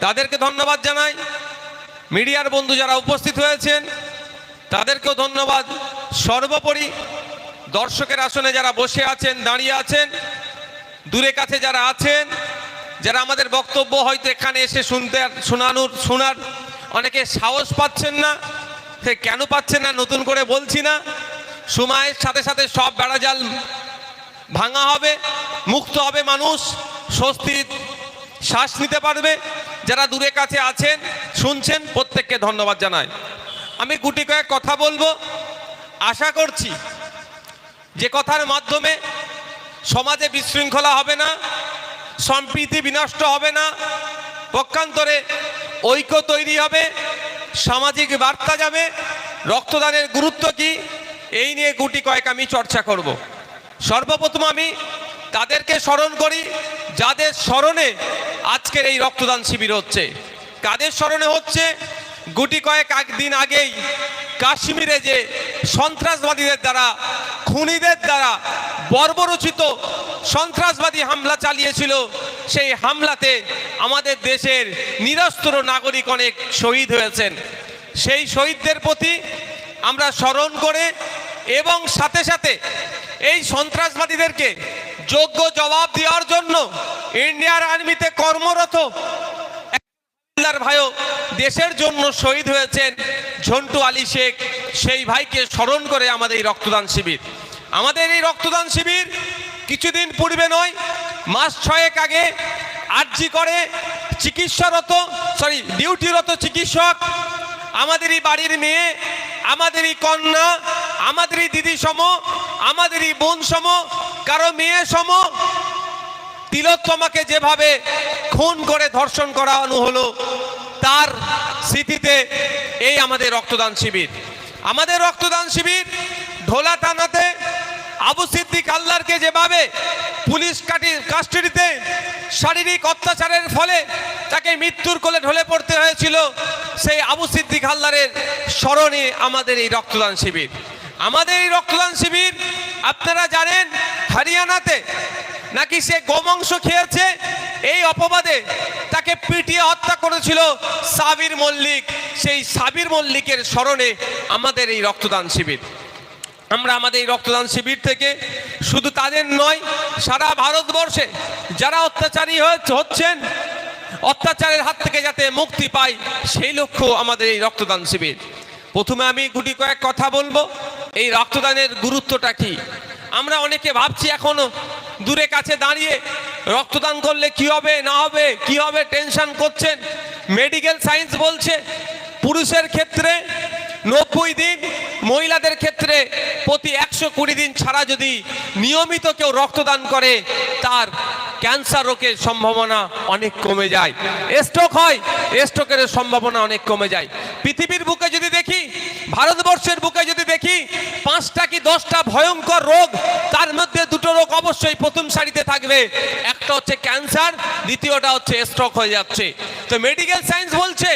তাদেরকে ধন্যবাদ জানাই। মিডিয়ার বন্ধু যারা উপস্থিত হয়েছেন তাদেরকেও ধন্যবাদ। সর্বোপরি দর্শকের আসনে যারা বসে আছেন, দাঁড়িয়ে আছেন, দূরে কাছে যারা আছেন, যারা আমাদের বক্তব্য হয়তো এখানে এসে শোনার অনেকে সাহস পাচ্ছেন না, সে কেন পাচ্ছেন না নতুন করে বলছি না। সময়ের সাথে সাথে সব বেড়াজাল ভাঙা হবে, মুক্ত হবে, মানুষ স্বস্তির শ্বাস নিতে পারবে। যারা দূরে কাছে আছেন, শুনছেন, প্রত্যেককে ধন্যবাদ জানাই। আমি গুটি কয়েক কথা বলবো। আশা করছি যে কথার মাধ্যমে সমাজে বিশৃঙ্খলা হবে না, সম্প্রীতি বিনষ্ট হবে না, পক্ষান্তরে ঐক্য তৈরি হবে, সামাজিক বার্তা যাবে। রক্তদানের গুরুত্ব কি এই নিয়ে গুটি কয়েক আমি চর্চা করব। সর্বপ্রথম আমি তাদেরকে স্মরণ করি যাদের স্মরণে আজকের এই রক্তদান শিবির হচ্ছে। কাদের স্মরণে হচ্ছে? গুটি কয়েক দিন আগেই কাশ্মীরে যে সন্ত্রাসবাদীদের দ্বারা, খুনিদের দ্বারা বর্বরচিত সন্ত্রাসবাদী হামলা চালিয়েছিল, সেই হামলাতে আমাদের দেশের নিরস্ত্র নাগরিক অনেক শহীদ হয়েছেন। সেই শহীদদের প্রতি আমরা স্মরণ করে এবং সাথে সাথে এই সন্ত্রাসবাদীদেরকে যোগ্য জবাব দেওয়ার জন্য ইন্ডিয়ান আর্মিতে কর্মরত ভাইও দেশের জন্য শহীদ হয়েছেন, ঝন্টু আলী শেখ, সেই ভাইকে স্মরণ করে আমাদের এই রক্তদান শিবির। আমাদের এই রক্তদান শিবির কিছুদিন পূর্বে নয়, মাস 6 আগে আরজি করে ডিউটিরত চিকিৎসক, আমাদেরই বাড়ির মেয়ে, আমাদেরই কন্যা, আমাদেরই দিদি সম, আমাদেরই বোন সম, কারো মেয়ে সম তিলোত্তমাকে যেভাবে খুন করে ধর্ষণ করানো হলো, তার স্মৃতিতে এই আমাদের রক্তদান শিবির। আমাদের রক্তদান শিবির ঢোলা থানাতে আবু সিদ্দিক হালদারকে যেভাবে পুলিশ কাস্টাডিতে শারীরিক অত্যাচারের ফলে তাকে মৃত্যুর কোলে ঢলে পড়তে হয়েছিল, সেই আবু সিদ্দিক হালদারের স্মরণে আমাদের এই রক্তদান শিবির। আমাদের এই রক্তদান শিবির আপনারা জানেন হরিয়ানাতে নাকি সে গোমাংস খেয়েছে, এই অপবাদে তাকে পিটিয়ে হত্যা করেছিল সাবির মল্লিক। সেই সাবির মল্লিকের স্মরণে আমাদের এই রক্তদান শিবির। আমরা আমাদের এই রক্তদান শিবির থেকে শুধু তাদের নয়, সারা ভারতবর্ষে যারা অত্যাচারী হচ্ছেন, অত্যাচারের হাত থেকে যাতে মুক্তি পায়, সেই লক্ষ্য আমাদের এই রক্তদান শিবির। প্রথমে আমি গুটি কয়েক কথা বলবো এই রক্তদানের গুরুত্বটা কি। আমরা অনেকে ভাবছি এখনো দূরে কাছে দাঁড়িয়ে রক্তদান করলে কি হবে না হবে, কি হবে টেনশন করছেন। মেডিকেল সায়েন্স বলছে পুরুষের ক্ষেত্রে 90 দিন, মহিলাদের ক্ষেত্রে প্রতি 120 দিন ছাড়া যদি নিয়মিত কেউ রক্তদান করে, তার ক্যান্সার রোগের সম্ভাবনা অনেক কমে যায়। স্ট্রোক হয়, স্ট্রোকের সম্ভাবনা অনেক কমে যায়। পৃথিবীর বুকে যদি দেখি, ভারতবর্ষের বুকে যদি দেখি, 5টা কি 10টা ভয়ঙ্কর রোগ, তার মধ্যে 2টো রোগ অবশ্যই প্রথম সারিতে থাকবে। একটা হচ্ছে ক্যান্সার, দ্বিতীয়টা হচ্ছে স্ট্রোক হয়ে যাচ্ছে। তো মেডিকেল সায়েন্স বলছে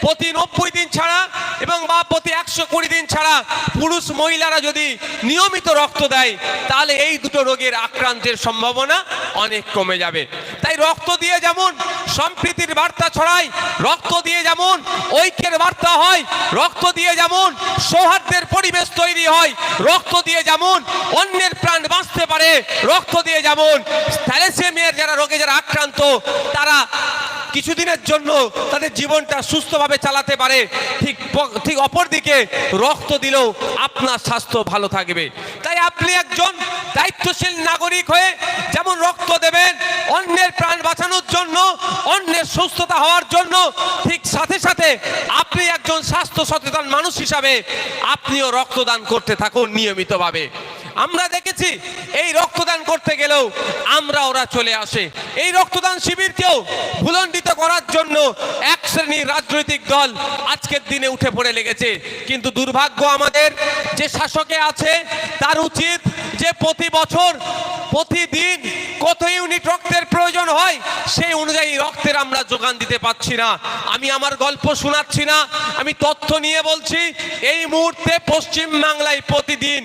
প্রতি 90 দিন ছাড়া এবং বা প্রতি 120 দিন ছাড়া পুরুষ মহিলারা যদি নিয়মিত রক্ত দেয়, তাহলে এই 2টো রোগের আক্রান্তের সম্ভাবনা অনেক কমে যাবে। তাই রক্ত দিয়ে যেমন সম্প্রীতির বার্তা ছড়ায়, রক্ত দিয়ে যেমন ঐক্যের বার্তা হয়, রক্ত দিয়ে যেমন সৌহার্দ্যের পরিবেশ তৈরি হয়, রক্ত দিয়ে যেমন অন্যের প্রাণ বাঁচতে পারে, রক্ত দিয়ে যেমন থ্যালাসেমিয়ার যারা রোগে যারা আক্রান্ত, তারা কিছুদিনের জন্য তাদের জীবনটা সুস্থভাবে চালাতে পারে, ঠিক অপরদিকে রক্ত দিলেও আপনার স্বাস্থ্য ভালো থাকবে। তাই আপনি একজন দায়িত্বশীল নাগরিক হয়ে যেমন রক্ত দেবেন অন্যের প্রাণ বাঁচানোর জন্য, অন্যের সুস্থতা হওয়ার জন্য, ঠিক সাথে সাথে আপনি একজন স্বাস্থ্য সচেতন মানুষ হিসাবে আপনিও রক্তদান করতে থাকুন নিয়মিতভাবে। আমরা দেখেছি এই রক্তদান করতে গেলেও ওরা চলে আসে। এই রক্তদান শিবিরকেও ভুলণ্ডিত করার জন্য এক শ্রেণীর রাজনৈতিক দল আজকের দিনে উঠে পড়ে লেগেছে। কিন্তু দুর্ভাগ্য আমাদের যে শাসকে আছে, তার উচিত যে প্রতি বছর প্রতিদিন কত ইউনিট রক্তের প্রয়োজন হয় সেই অনুযায়ী রক্তের আমরা যোগান দিতে পারছি না। আমি আমার গল্প শোনাচ্ছি না, আমি তথ্য নিয়ে বলছি। এই মুহূর্তে পশ্চিম বাংলায় প্রতিদিন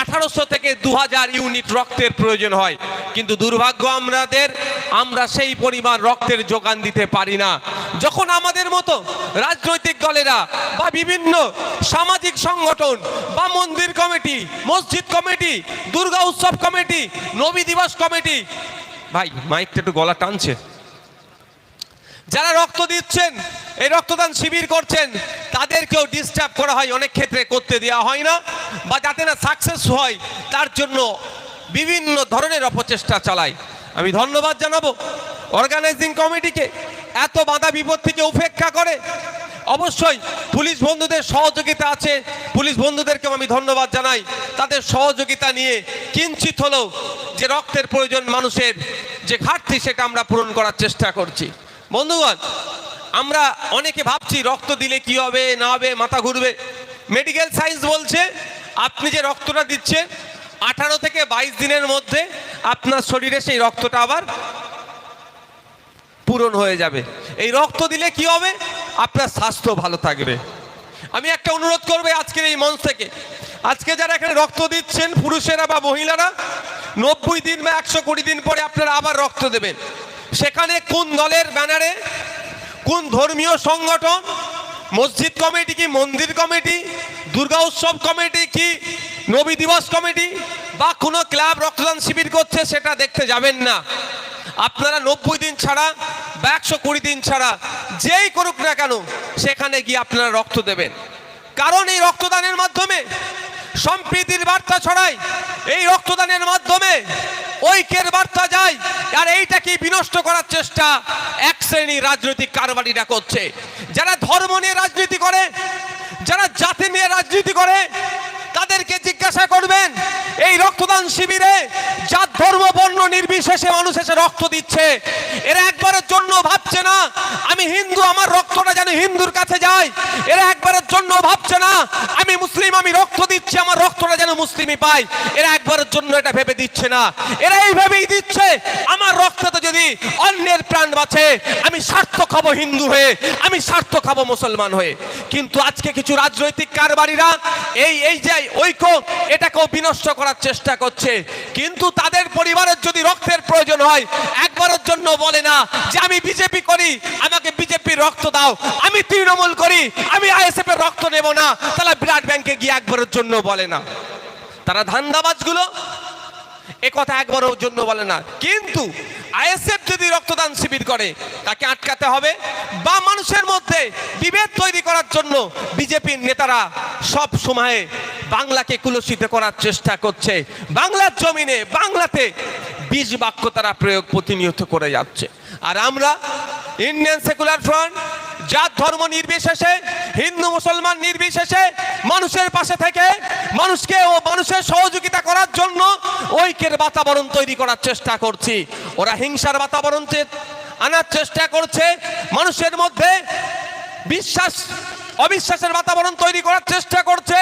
1800 থেকে 2000 ইউনিট রক্তের প্রয়োজন হয়। কিন্তু দুর্ভাগ্য আমরা সেই পরিমাণ রক্তের যোগান দিতে পারি না। যখন আমাদের মতো রাজনৈতিক দলেরা বা বিভিন্ন সামাজিক সংগঠন বা মন্দির কমিটি, মসজিদ কমিটি, দুর্গা উৎসব কমিটি, নবী দিবস কমিটি, ভাই মাইকটা একটু গলা টানছে, যারা রক্ত দিচ্ছেন, এই রক্তদান শিবির করছেন, তাদেরকেও ডিস্টার্ব করা হয়, অনেক ক্ষেত্রে করতে দেওয়া হয় না, বা যাতে না সাকসেস হয় তার জন্য বিভিন্ন ধরনের অপচেষ্টা চালায়। আমি ধন্যবাদ জানাবো অর্গানাইজিং কমিটিকে, এত বাধা বিপত্তিকে উপেক্ষা করে। অবশ্যই পুলিশ বন্ধুদের সহযোগিতা আছে, পুলিশ বন্ধুদেরকেও আমি ধন্যবাদ জানাই, তাদের সহযোগিতা নিয়ে কিঞ্চিত হলেও যে রক্তের প্রয়োজন মানুষের যে ঘাটতি সেটা আমরা পূরণ করার চেষ্টা করছি। বন্ধুগণ, আমরা অনেকে ভাবছি রক্ত দিলে কি হবে না হবে, মাথা ঘুরবে। মেডিকেল সায়েন্স বলছে আপনি যে রক্তটা দিচ্ছেন 18 থেকে 22 দিনের মধ্যে আপনার শরীরে সেই রক্তটা আবার পূরণ হয়ে যাবে। এই রক্ত দিলে কি হবে, আপনার স্বাস্থ্য ভালো থাকবে। আমি একটা অনুরোধ করব আজকের এই মঞ্চ থেকে, আজকে যারা এখানে রক্ত দিচ্ছেন পুরুষেরা বা মহিলারা, 90 দিন বা 120 দিন পরে আপনারা আবার রক্ত দেবেন। সেখানে কোন দলের ব্যানারে, কোন ধর্মীয় সংগঠন, মসজিদ কমিটি কি মন্দির কমিটি, দুর্গা উৎসব কমিটি কি নবী দিবস কমিটি বা কোনো ক্লাব রক্তদান শিবির করছে সেটা দেখতে যাবেন না। আপনারা 90 দিন ছাড়া বা 120 দিন ছাড়া যেই করুক না কেন সেখানে গিয়ে আপনারা রক্ত দেবেন। কারণ এই রক্তদানের মাধ্যমে সম্প্রীতির বার্তা ছড়ায়, এই রক্তদানের মাধ্যমে ঐক্যের বার্তা যায়। আর এইটাকে বিনষ্ট করার চেষ্টা এক শ্রেণী রাজনৈতিক কারবারিরা করছে। যারা ধর্ম নিয়ে রাজনীতি করে, যারা জাতি নিয়ে রাজনীতি করে, তাদেরকে জিজ্ঞাসা করবেন এই রক্তদান শিবিরে জাত ধর্ম বর্ণ নির্বিশেষে মানুষ এসে রক্ত দিচ্ছে, এরা একবারের জন্য ভাবছে না আমি হিন্দু, আমার রক্তটা যেন হিন্দুর কাছে যায়। এরা একবারের জন্য ভাবছে না আমি মুসলিম, আমি রক্ত দিচ্ছি আমার রক্তটা যেন মুসলিমই পায়। এরা একবারের জন্য এটা ভেবে দিচ্ছে না, এরা এইভাবেই দিচ্ছে আমার রক্ততে যদি অন্যের প্রাণ বাঁচে আমি সার্থক হব হিন্দু হয়ে, আমি সার্থক হব মুসলমান হয়ে। কিন্তু আজকে কিছু রাজনৈতিক কারবারিরা এই যে ঐক্য এটাকেও বিনষ্ট করার চেষ্টা করছে। কিন্তু তাদের পরিবারের যদি রক্তের প্রয়োজন হয় একবারের জন্য বলে না যে আমি বিজেপি করি আমাকে বিজেপির রক্ত দাও, আমি তৃণমূল করি আমি আইএসএফ এর রক্ত নেব না, তাহলে ব্লাড ব্যাংকে গিয়ে একবারের জন্য বলে না। তারা ধান্দাবাজগুলো এ কথা একবারের জন্য বলে না। কিন্তু আইএসএফ যদি রক্তদান শিবির করে তাকে আটকাতে হবে, বা মানুষের মধ্যে বিভেদ তৈরি করার জন্য বিজেপির নেতারা সব সময়ে বাংলাকে কুলুষিত করার চেষ্টা করছে। বাংলার জমিনে বাংলাতে বিষ বাক্য তারা প্রয়োগ প্রতিনিয়ত করে যাচ্ছে। আর আমরা ইন্ডিয়ান সেকুলার ফ্রন্ট জাত ধর্ম নির্বিশেষে, হিন্দু মুসলমান নির্বিশেষে মানুষের পাশে থেকে মানুষকে ও মানুষের সহযোগিতা করার জন্য ঐক্যের বাতাবরণ তৈরি করার চেষ্টা করছি। ওরা হিংসার বাতাবরণ আনার চেষ্টা করছে, মানুষের মধ্যে বিশ্বাস অবিশ্বাসের বাতাবরণ তৈরি করার চেষ্টা করছে।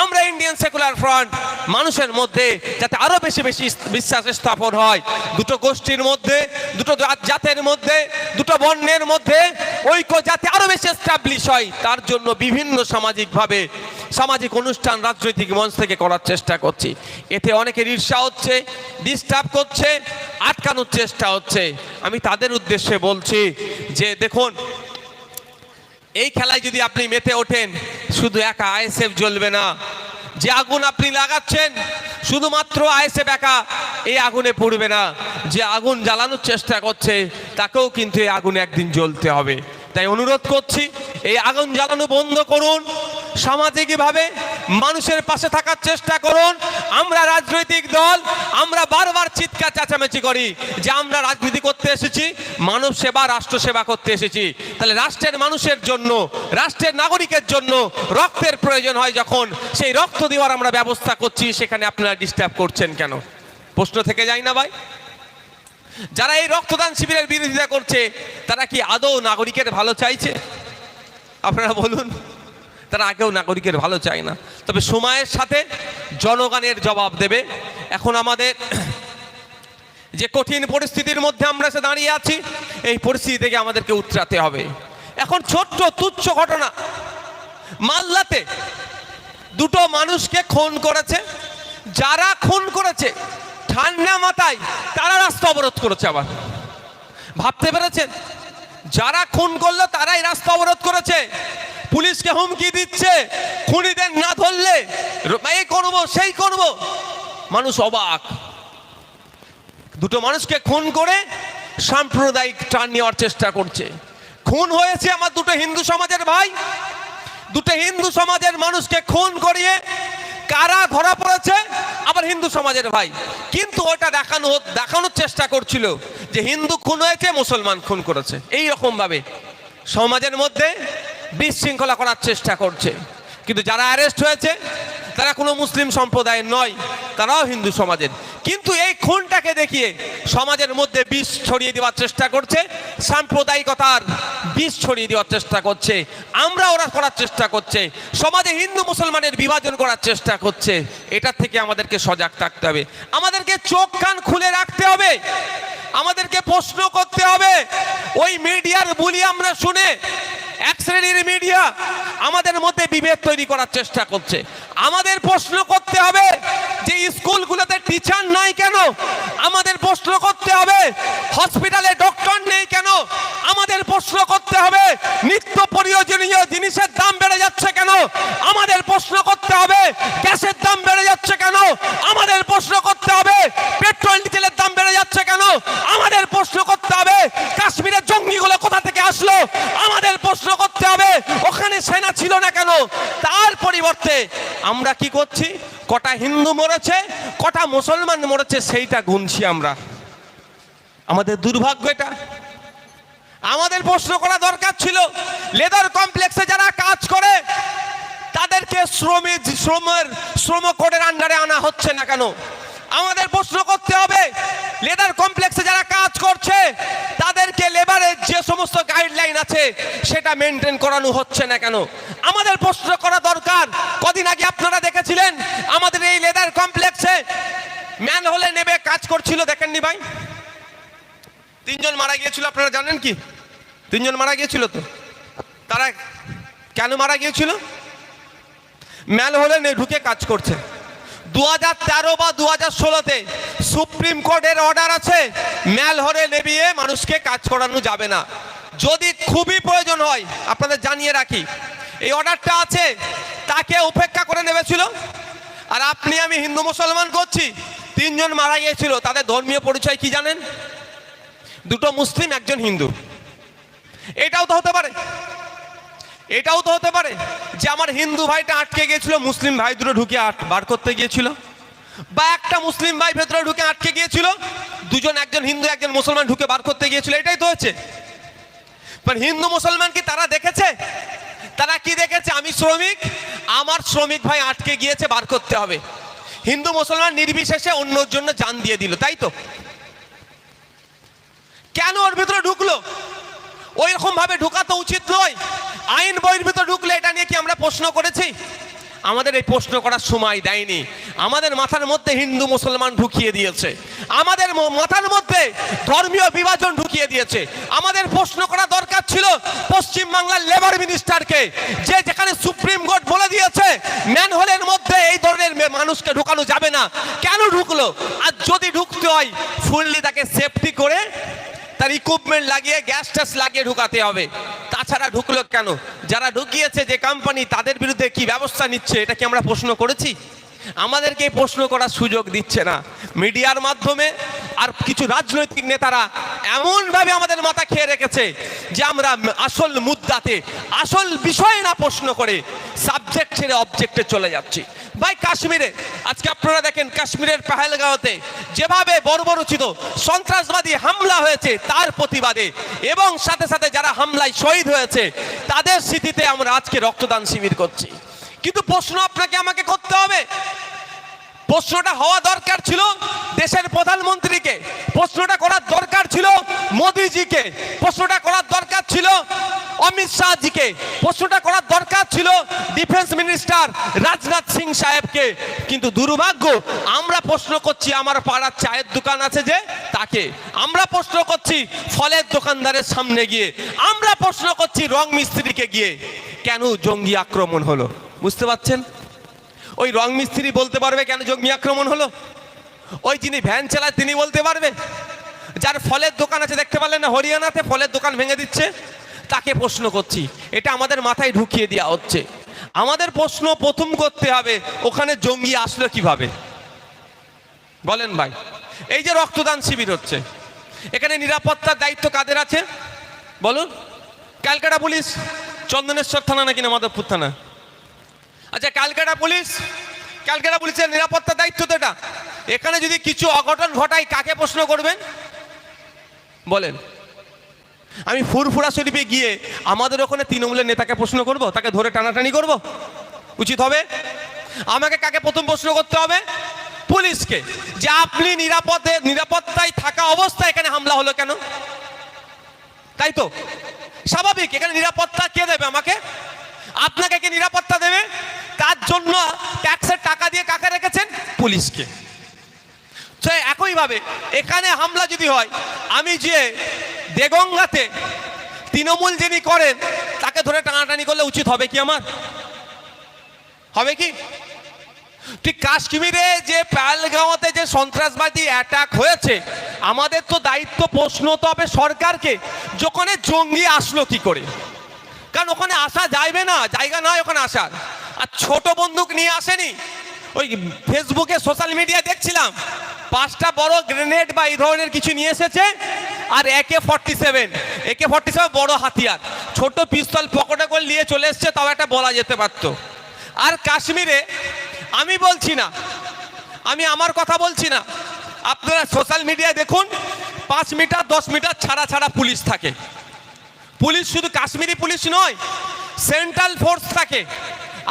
আমরা ইন্ডিয়ান সেকুলার ফ্রন্ট মানুষের মধ্যে যাতে আরো বেশি বেশি বিশ্বাস স্থাপন হয়, দুটো গোষ্ঠীর মধ্যে, দুটো জাতের মধ্যে, দুটো বর্ণের মধ্যে ঐক্য যাতে আরো বেশি এস্টাবলিশ হয় তার জন্য বিভিন্ন সামাজিক অনুষ্ঠান রাজনৈতিক মঞ্চ থেকে করার চেষ্টা করছি। এতে অনেকের ঈর্ষা হচ্ছে, ডিস্টার্ব করছে, আটকানোর চেষ্টা হচ্ছে। আমি তাদের উদ্দেশ্যে বলছি যে দেখুন, এই খেলায় যদি আপনি মেতে ওঠেন শুধু একা আইএসএফ জ্বলবে না। যে আগুন আপনি লাগাচ্ছেন শুধুমাত্র আইএসএফ একা এই আগুনে পড়বে না, যে আগুন জ্বালানোর চেষ্টা করছে তাকেও কিন্তু এই আগুনে একদিন জ্বলতে হবে। তাই অনুরোধ করছি এই আগুন জ্বালানো বন্ধ করুন, সামাজিকভাবে মানুষের পাশে থাকার চেষ্টা করুন। আমরা রাজনৈতিক দল, আমরা বারবার চিৎকার চেঁচামেচি করি যে আমরা রাজনীতি করতে এসেছি, মানব সেবা রাষ্ট্র সেবা করতে এসেছি। তাহলে রাষ্ট্রের মানুষের জন্য, রাষ্ট্রের নাগরিকের জন্য রক্তের প্রয়োজন হয় যখন, সেই রক্ত দেওয়ার আমরা ব্যবস্থা করছি, সেখানে আপনারা ডিস্টার্ব করছেন কেন? প্রশ্ন থেকে যায় না ভাই? যারা এই রক্তদান শিবিরের বিরোধিতা করছে তারা কি আদৌ নাগরিকের ভালো চাইছে? আপনারা বলুন। তারা আগেও নাগরিকের ভালো চায় না, তবে সময়ের সাথে জনগণের জবাব দেবে। এখন আমাদের যে কঠিন পরিস্থিতির মধ্যে আমরা সে দাঁড়িয়ে আছি, এই পরিস্থিতি থেকে আমাদেরকে উতরাতে হবে। এখন ছোট্ট তুচ্ছ ঘটনা, মালদাতে দুটো মানুষকে খুন করেছে, যারা খুন করেছে ঠান্ডা মাথায় তারা রাস্তা অবরোধ করেছে। আবার ভাবতে পেরেছেন, যারা খুন করলো তারাই রাস্তা অবরোধ করেছে, পুলিশকে হুমকি দিচ্ছে খুনিদের না ধরলে এই করব সেই করব। মানুষ অবাক। দুটো মানুষকে খুন করে সাম্প্রদায়িক টান নেওয়ার চেষ্টা করছে। খুন হয়েছে আমার দুটো হিন্দু সমাজের ভাই, দুটো হিন্দু সমাজের মানুষকে খুন করিয়ে কারা ধরা পড়েছে আবার হিন্দু সমাজের ভাই। কিন্তু ওটা দেখানোর চেষ্টা করছিল যে হিন্দু খুন হয়েছে, মুসলমান খুন করেছে। এই রকম ভাবে সমাজের মধ্যে বিশৃঙ্খলা করার চেষ্টা করছে। কিন্তু যারা অ্যারেস্ট হয়েছে তারা কোনো মুসলিম সম্প্রদায়ের নয়, তারাও হিন্দু সমাজের। কিন্তু এই খুনটাকে দেখিয়ে সমাজের মধ্যে বিষ ছড়িয়ে দেওয়ার চেষ্টা করছে, সাম্প্রদায়িকতার বিষ ছড়িয়ে দেওয়ার চেষ্টা করছে। আমরা ওরা করার চেষ্টা করছে, সমাজে হিন্দু মুসলমানের বিভাজন করার চেষ্টা করছে। এটা থেকে আমাদেরকে সজাগ থাকতে হবে, আমাদেরকে চোখ কান খুলে রাখতে হবে, আমাদেরকে প্রশ্ন করতে হবে। ওই মিডিয়ার বুলি আমরা শুনে এক শ্রেণীর মিডিয়া আমাদের মধ্যে বিভেদ তৈরি করার চেষ্টা করছে। আমাদের প্রশ্ন করতে হবে যে স্কুলগুলোতে টিচার নাই কেন, আমাদের প্রশ্ন করতে হবে হসপিটালে ডক্টর নেই কেন, আমাদের প্রশ্ন করতে হবে নিত্য প্রয়োজনীয় জিনিসের দাম বেড়ে যাচ্ছে কেন, আমাদের প্রশ্ন করতে হবে গ্যাসের দাম বেড়ে যাচ্ছে কেন, আমাদের প্রশ্ন করতে হবে পেট্রোল ডিজেলের দাম বেড়ে যাচ্ছে কেন, আমাদের প্রশ্ন করতে হবে কাশ্মীরের জঙ্গিগুলো কোথা থেকে আসলো, আমাদের প্রশ্ন করতে হবে ওখানে সেনা ছিল না কেন। তার পরিবর্তে আমরা কি করছি, কটা হিন্দু মরেছে কটা মুসলমান মরেছে সেইটা গুনছি আমরা। আমাদের দুর্ভাগ্য এটা। আমাদের প্রশ্ন করা দরকার ছিল লেদার কমপ্লেক্সে যারা কাজ করে তাদেরকে শ্রম কোডের আন্ডারে আনা হচ্ছে না কেন। আমাদের প্রশ্ন করতে হবে লেদার কমপ্লেক্সে যারা কাজ করছে তাদেরকে লেবারের যে সমস্ত গাইডলাইন আছে সেটা মেনটেন করানো হচ্ছে না কেন। আমাদের প্রশ্ন করা দরকার, কদিন আগে আপনারা দেখেছিলেন আমাদের এই লেদার কমপ্লেক্সে ম্যানহোলে নেবে কাজ করছিল, দেখেননি ভাই? 3 জন মারা গিয়েছিল, আপনারা জানেন কি? 3 জন মারা গিয়েছিল। তো তারা কেন মারা গিয়েছিল? ম্যানহোলে ঢুকে কাজ করছে। 2013 বা 2016-তে সুপ্রিম কোর্টের অর্ডার আছে ম্যানহোলে নেবিয়ে মানুষকে কাজ করানো যাবে না, যদি খুবই প্রয়োজন হয়। আপনাদের জানিয়ে রাখি এই অর্ডারটা আছে, তাকে উপেক্ষা করে নেবেছিল। আর আপনি আমি হিন্দু মুসলমান করছি, 3 জন মারা গিয়েছিল, তাদের ধর্মীয় পরিচয় কি জানেন? দুটো মুসলিম একজন হিন্দু। এটাও তো হতে পারে, এটাও তো হতে পারে যে আমার হিন্দু ভাইটা আটকে গিয়েছিল, মুসলিম ভাই দুটো ঢুকে বার করতে গিয়েছিল, বা একটা মুসলিম ভাই ভেতরে ঢুকে আটকে গিয়েছিল, দুজন একজন হিন্দু একজন মুসলমান ঢুকে বার করতে গিয়েছিল। এটাই তো হয়েছে। হিন্দু মুসলমান কি তারা দেখেছে? তারা কি দেখেছে? আমি শ্রমিক, আমার শ্রমিক ভাই আটকে গিয়েছে, বার করতে হবে। হিন্দু মুসলমান নির্বিশেষে অন্যর জন্য জান দিয়ে দিল, তাই তো? কেন ওর ভিতরে ঢুকলো? ওই রকম ভাবে ঢোকা তো উচিত নয়। আইন বইয়ের ভিতরে ঢুকলে এটা নিয়ে কি আমরা প্রশ্ন করেছি? আমাদের এই প্রশ্ন করার সময় দেয়নি। আমাদের মাথার মধ্যে হিন্দু মুসলমান ঢুকিয়ে দিয়েছে, আমাদের মাথার মধ্যে ধর্মীয় বিভাজন ঢুকিয়ে দিয়েছে। আমাদের প্রশ্ন করা দরকার ছিল পশ্চিম বাংলার লেবার মিনিস্টারকে, যে যেখানে সুপ্রিম কোর্ট বলে দিয়েছে ম্যানহোলের মধ্যে এই ধরনের মানুষকে ঢুকানো যাবে না, কেন ঢুকলো? আর যদি ঢুকতে হয় ফুললি তাকে সেফটি করে তার ইকুইপমেন্ট লাগিয়ে গ্যাস ট্যাস লাগিয়ে ঢুকাতে হবে। তাছাড়া ঢুকলো কেন? যারা ঢুকিয়েছে যে কোম্পানি, তাদের বিরুদ্ধে কি ব্যবস্থা নিচ্ছে এটা কি আমরা প্রশ্ন করেছি? আমাদেরকে প্রশ্ন করার সুযোগ দিচ্ছে না মিডিয়ার মাধ্যমে। আর কিছু রাজনৈতিক নেতারা এমনভাবে আমাদের মাথা খেয়ে রেখেছে যে আমরা আসল মুদ্দাতে আসল বিষয়ে না প্রশ্ন করে সাবজেক্ট ছেড়ে অবজেক্টে চলে যাচ্ছি। ভাই কাশ্মীরে আজকে আপনারা দেখেন কাশ্মীরের পেহেলগাঁওতে যেভাবে বর্বরোচিত সন্ত্রাসবাদী হামলা হয়েছে তার প্রতিবাদে এবং সাথে সাথে যারা হামলায় শহীদ হয়েছে তাদের স্মৃতিতে আমরা আজকে রক্তদান শিবির করছি। কিন্তু প্রশ্ন আপনাকে আমাকে করতে হবে, প্রশ্নটা হওয়া দরকার ছিল দেশের প্রধানমন্ত্রীকে, প্রশ্নটা করার দরকার ছিল মোদিজিকে, প্রশ্নটা করার দরকার ছিল অমিত শাহজিকে, প্রশ্নটা করার দরকার ছিল ডিফেন্স মিনিস্টার রাজনাথ সিং সাহেবকে। কিন্তু দুর্ভাগ্য আমরা প্রশ্ন করছি আমার পাড়ার চায়ের দোকান আছে যে তাকে, আমরা প্রশ্ন করছি ফলের দোকানদারের সামনে গিয়ে, আমরা প্রশ্ন করছি রং মিস্ত্রিকে গিয়ে। কেন জঙ্গি আক্রমণ হলো? বুঝতে পারছেন? ওই রং মিস্ত্রি বলতে পারবে কেন জঙ্গি আক্রমণ হলো? ওই যিনি ভ্যান চালায় তিনি বলতে পারবে? যার ফলের দোকান আছে, দেখতে পারলেন না হরিয়ানাতে ফলের দোকান ভেঙে দিচ্ছে, তাকে প্রশ্ন করছি। এটা আমাদের মাথায় ঢুকিয়ে দেওয়া হচ্ছে। আমাদের প্রশ্ন প্রথম করতে হবে, ওখানে জঙ্গি আসলো কিভাবে? বলেন ভাই। এই যে রক্তদান শিবির হচ্ছে, এখানে নিরাপত্তার দায়িত্ব কাদের আছে বলুন? ক্যালকাটা পুলিশ, চন্দনেশ্বর থানা নাকি না মাধবপুর থানা? আচ্ছা, ক্যালকাটা পুলিশের নিরাপত্তার দায়িত্ব তো এটা। এখানে যদি কিছু অঘটন ঘটায় কাকে প্রশ্ন করবেন বলেন? আমি ফুরফুরা শরীফে গিয়ে আমাদের ওখানে তৃণমূলের নেতাকে প্রশ্ন করব? তাকে ধরে টানাটানি করব? উচিত হবে? আমাকে কাকে প্রথম প্রশ্ন করতে হবে? পুলিশকে, যে আপনি নিরাপত্তায় থাকা অবস্থায় এখানে হামলা হলো কেন? তাই তো স্বাভাবিক। এখানে নিরাপত্তা কে দেবে আমাকে? আপনাকে কে নিরাপত্তা দেবে? তার জন্য ট্যাক্সের টাকা দিয়ে কাকে রেখেছেন? পুলিশকে। তো একইভাবে এখানে হামলা যদি হয়, আমি যে দেগঙ্গাতে তৃণমূল যিনি করেন তাকে ধরে টানাটানি করলে উচিত হবে কি আমার? হবে কি? ঠিক কাশ্মীরে যে পেহেলগাঁওতে যে সন্ত্রাসবাদী অ্যাটাক হয়েছে, আমাদের তো দায়িত্ব, প্রশ্ন তো হবে সরকারকে, ওখানে জঙ্গি আসলো কি করে? কারণ ওখানে আসা যাইবে না, জায়গা নয় ওখানে আসার। আর ছোট বন্দুক নিয়ে আসেনি। ওই ফেসবুকে সোশ্যাল মিডিয়া দেখছিলাম 5টা বড় গ্রেনেড বা এই ধরনের কিছু নিয়ে এসেছে, আর AK-47 বড় হাতিয়ার, ছোট পিস্তল পকেটে করে নিয়ে চলে এসছে, তাও একটা বলা যেতে পারতো। আর কাশ্মীরে আমি বলছি না, আমি আমার কথা বলছি না, আপনারা সোশ্যাল মিডিয়ায় দেখুন 5 মিটার 10 মিটার ছাড়া ছাড়া পুলিশ থাকে। পুলিশ শুধু কাশ্মীরি পুলিশ নয়, সেন্ট্রাল ফোর্স থাকে,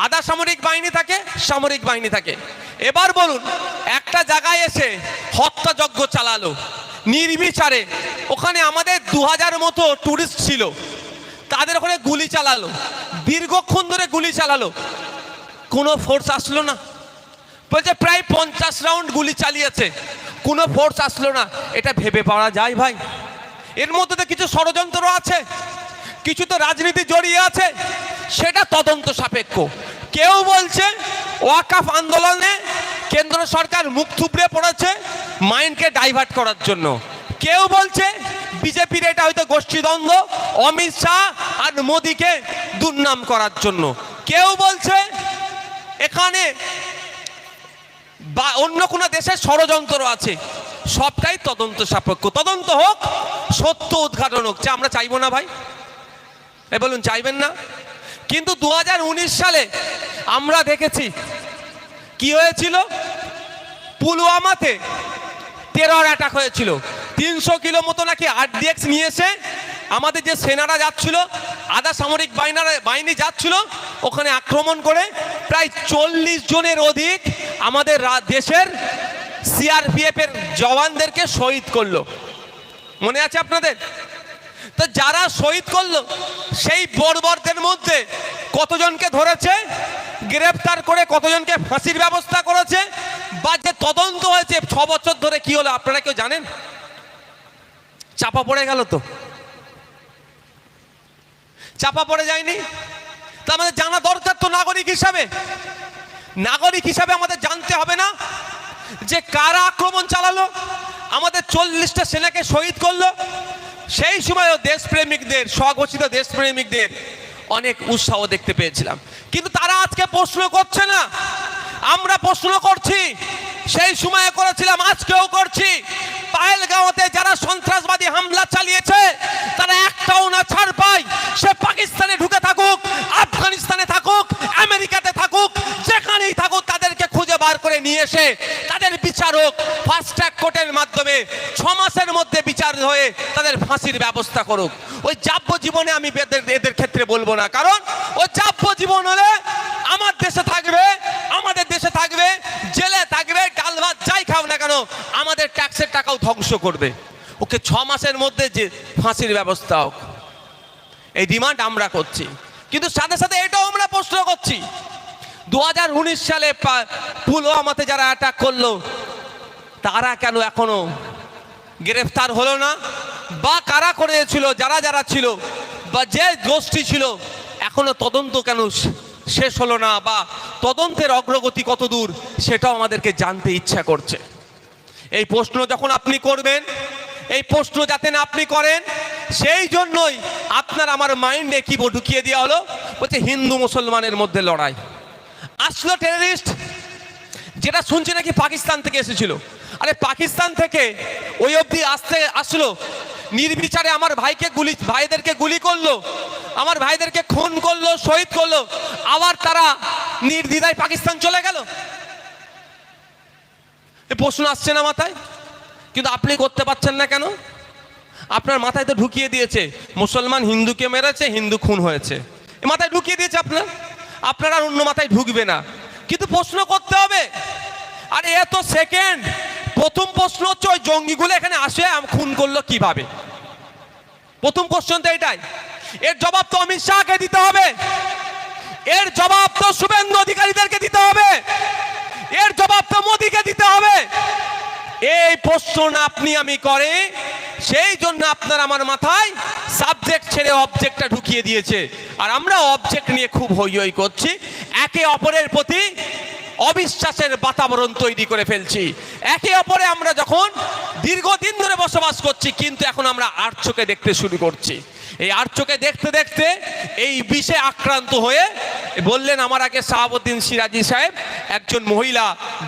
আধা সামরিক বাহিনী থাকে, সামরিক বাহিনী থাকে। এবার বলুন, একটা জায়গায় এসে হত্যাযজ্ঞ চালালো নির্বিচারে, ওখানে আমাদের 2000 মতো টুরিস্ট ছিল, তাদের ওখানে গুলি চালালো, দীর্ঘক্ষণ ধরে গুলি চালালো, কোনো ফোর্স আসলো না। বলছে প্রায় 50 রাউন্ড গুলি চালিয়েছে, কোনো ফোর্স আসলো না। এটা ভেবে পাওয়া যায় ভাই? এর মধ্যে তো কিছু ষড়যন্ত্র আছে, কিছু তো রাজনীতি জড়িয়ে আছে, সেটা তদন্ত সাপেক্ষ। কেউ বলছে ওয়াকফ আন্দোলনে কেন্দ্র সরকার মুখ থুবড়ে পড়েছে মাইন্ডকে ডাইভার্ট করার জন্য, কেউ বলছে বিজেপির এটা হয়তো গোষ্ঠীদ্বন্দ্ব, অমিত শাহ আর মোদিকে দুর্নাম করার জন্য, কেউ বলছে এখানে বা অন্য কোনো দেশের ষড়যন্ত্র আছে। সবটাই তদন্ত সাপেক্ষ। তদন্ত হোক, সত্য উদ্ঘাটন হোক, যা আমরা চাইবো না ভাই? বলুন চাইবেন না? কিন্তু 2019 সালে আমরা দেখেছি কি হয়েছিল। পুলওয়ামাতে টেরর অ্যাটাক হয়েছিল। 300 কিলো মতো নাকি RDX নিয়ে এসে আমাদের যে সেনারা যাচ্ছিল, আধা সামরিক বাহিনী যাচ্ছিল, ওখানে আক্রমণ করে প্রায় 40 জনের অধিক আমাদের দেশের CRPF এর জওয়ানদেরকে শহীদ করলো। মনে আছে আপনাদের? তো যারা শহীদ করলো সেই বর্বরদের মধ্যে কতজনকে ধরেছে, গ্রেফতার করে কতজনকে ফাঁসির ব্যবস্থা করেছে, বা যে তদন্ত হয়েছে 6 বছর ধরে কি হলো আপনারা কেউ জানেন? চাপা পড়ে গেল তো? চাপা পড়ে যায়নি? তা আমাদের জানা দরকার তো নাগরিক হিসাবে। নাগরিক হিসাবে আমাদের জানতে হবে না যে কারা আক্রমণ চালালো, আমাদের 40টা সেনাকে শহীদ করলো? সেই সময়ও দেশপ্রেমিকদের, স্বঘোষিত দেশপ্রেমিকদের অনেক উৎসাহ দেখতে পেয়েছিলাম, কিন্তু তারা আজকে প্রশ্ন করছে না। আমরা প্রশ্ন করছি, সেই সময়ে করেছিলাম, আজকেও করছি। পেহেলগাঁওতে যারা সন্ত্রাসবাদী হামলা চালিয়েছে তারা একটাও না ছাড় পায়, সে পাকিস্তানে ঢুকে থাকুক, আফগানিস্তানে থাকুক, আমেরিকাতে থাকুক, যেখানেই থাকুক, তাদেরকে খুঁজে বার করে নিয়ে এসে তাদের বিচার হোক ফাস্ট ট্র্যাক কোর্টের মাধ্যমে। 6 মাসের মধ্যে বিচার হয়ে তাদের ফাঁসির ব্যবস্থা করুক। ওই যাবজ্জীবনে আমি এদের ক্ষেত্রে বলবো না, কারণ ওই যাবজ্জীবন হলে আমার দেশে থাকবে, আমাদের দেশে থাকবে, জেলে থাকবে, ডাল ভাত যাই খাও না কেন আমাদের ট্যাক্সের টাকাও ধ্বংস করবে। ওকে 6 মাসের মধ্যে যে ফাঁসির ব্যবস্থা হোক, এই ডিমান্ড আমরা করছি। কিন্তু সাথে সাথে এটাও আমরা প্রশ্ন করছি, 2019 সালে পুলওয়ামাতে যারা অ্যাটাক করলো তারা কেন এখনো গ্রেফতার হলো না? বা কারা করেছিল, যারা যারা ছিল বা যে গোষ্ঠী ছিল, এখনো তদন্ত কেন শেষ হলো না? বা তদন্তের অগ্রগতি কত দূর সেটাও আমাদেরকে জানতে ইচ্ছা করছে। এই প্রশ্ন যখন আপনি করবেন, এই প্রশ্ন যাতে না আপনি করেন, সেই জন্যই আপনার আমার মাইন্ডে কি ঢুকিয়ে দেওয়া হলো, বলছে হিন্দু মুসলমানের মধ্যে লড়াই। আসলো টেররিস্ট, যেটা শুনছি নাকি পাকিস্তান থেকে এসেছিল। আরে পাকিস্তান থেকে ওই অবধি আসলো, নির্বিচারে আমার ভাইদেরকে গুলি করলো, আমার ভাইদেরকে খুন করলো, শহীদ করলো, আবার তারা নির্দ্বিধায় পাকিস্তান চলে গেল। এই প্রশ্ন আসছে না মাথায়? কিন্তু আপনি করতে পারছেন না কেন? আপনার মাথায় তো ঢুকিয়ে দিয়েছে মুসলমান হিন্দুকে মেরেছে, হিন্দু খুন হয়েছে, মাথায় ঢুকিয়ে দিয়েছে আপনার আর অন্য মাথায় ঢুকবে না। কিন্তু প্রশ্ন করতে হবে। আর এত সেকেন্ড, প্রথম প্রশ্ন হচ্ছে ওই জঙ্গিগুলো এখানে আসে খুন করলো কিভাবে? প্রথম কোশ্চেন তো এটাই। এর জবাব তো অমিত শাহকে দিতে হবে, এর জবাব তো শুভেন্দু অধিকারীদেরকে দিতে হবে, এর জবাব তো মোদীকে দিতে হবে। এই প্রশ্ন না আপনি আমি করে, সেই জন্য আপনার আমার মাথায় সাবজেক্ট ছেড়ে অবজেক্টটা ঢুকিয়ে দিয়েছে। আর আমরা অবজেক্ট নিয়ে খুব হই হই করছি, একে অপরের প্রতি অবিশ্বাসের বাতাবরণ তৈরি করে ফেলছি। একে অপরে আমরা যখন দীর্ঘদিন ধরে বসবাস করছি, কিন্তু এখন আমরা আর চোখে দেখতে শুরু করছি। এই আর চোখে দেখতে দেখতে এই বিষে আক্রান্ত হয়ে বললেন আমার আগে শাহাবুদ্দিন সিরাজি সাহেব, একজন মহিলা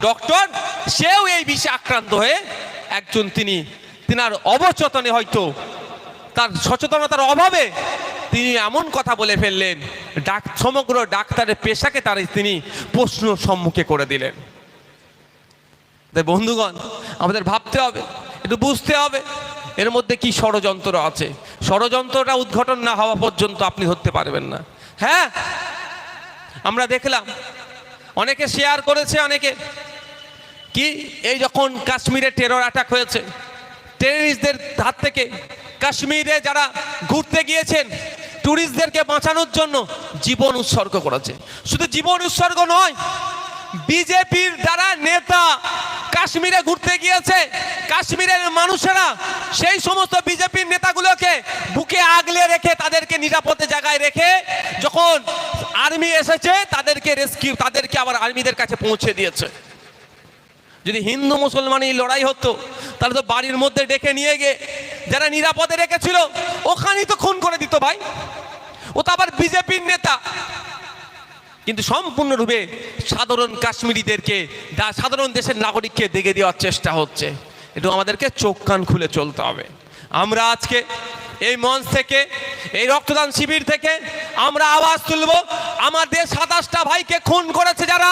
ডক্টর, সেও এই বিষে আক্রান্ত হয়ে একজন তিনার অবচেতনে, হয়তো তার সচেতনতার অভাবে তিনি এমন কথা বলে ফেললেন, সমগ্র ডাক্তারের পেশাকে তিনি প্রশ্ন সম্মুখে করে দিলেন। তাই বন্ধুগণ, আমাদের ভাবতে হবে, একটু বুঝতে হবে এর মধ্যে কি ষড়যন্ত্র আছে। ষড়যন্ত্রটা উদ্ঘাটন না হওয়া পর্যন্ত আপনি ধরতে পারবেন না। হ্যাঁ, আমরা দেখলাম অনেকে শেয়ার করেছে, অনেকে কি এই যখন কাশ্মীরে টেরর অ্যাটাক হয়েছে, টেররিস্টদের হাত থেকে কাশ্মীরে যারা ঘুরতে গিয়েছেন, ট্যুরিস্টদেরকে বাঁচানোর জন্য জীবন উৎসর্গ করেছে। শুধু জীবন উৎসর্গ নয়, বিজেপির যারা নেতা কাশ্মীরে ঘুরতে গিয়েছে, কাশ্মীরের মানুষেরা সেই সমস্ত বিজেপির নেতাগুলোকে বুকে আগলে রেখে, তাদেরকে নিরাপদে জায়গায় রেখে, যখন আর্মি এসেছে তাদেরকে আবার আর্মিদের কাছে পৌঁছে দিয়েছে। যদি হিন্দু মুসলমান এই লড়াই হতো, তাহলে তো বাড়ির মধ্যে ডেকে নিয়ে গিয়ে যারা নিরাপদে রেখেছিল ওখানেই তো খুন করে দিত ভাই। ও তো আবার বিজেপির নেতা। কিন্তু সম্পূর্ণরূপে সাধারণ কাশ্মীরিদেরকে, সাধারণ দেশের নাগরিককে দেখে দেওয়ার চেষ্টা হচ্ছে। একটু আমাদেরকে চোখ কান খুলে চলতে হবে। আমরা আজকে এই মঞ্চ থেকে, এই রক্তদান শিবির থেকে আমরা আওয়াজ তুলব, আমাদের 27টা ভাইকে খুন করেছে যারা,